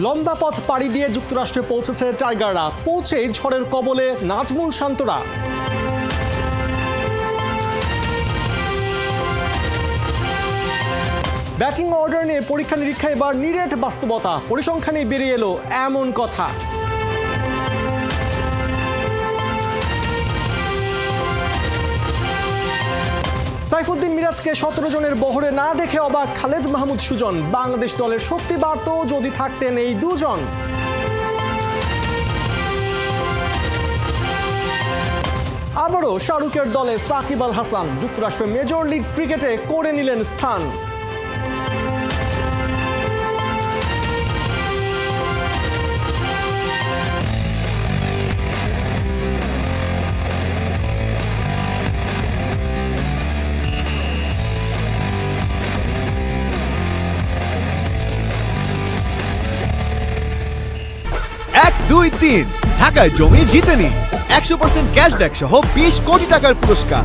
লম্বা পথ পাড়ি দিয়ে যুক্তরাষ্ট্রে পৌঁছেছে টাইগাররা, পৌঁছেই ঝড়ের কবলে নাজমুল শান্তরা। ব্যাটিং অর্ডার নিয়ে পরীক্ষা নিরীক্ষা এবার নিরেট বাস্তবতা, পরিসংখ্যানে বেরিয়ে এলো এমন কথা। সাইফুদ্দিন মিরাজকে 17 জনের বহরে না দেখে অবাক খালেদ মাহমুদ সুজন। বাংলাদেশ দলের শক্তি বাড়ত যদি থাকতেন এই দুজন। আবারও শাহরুখের দলে সাকিব আল হাসান, যুক্তরাষ্ট্রের মেজর লিগ ক্রিকেটে করে নিলেন স্থান। এক দুই তিন ঢাকায় জমি জিতে নিন 100% ক্যাশব্যাক সহ 20 কোটি টাকার পুরস্কার।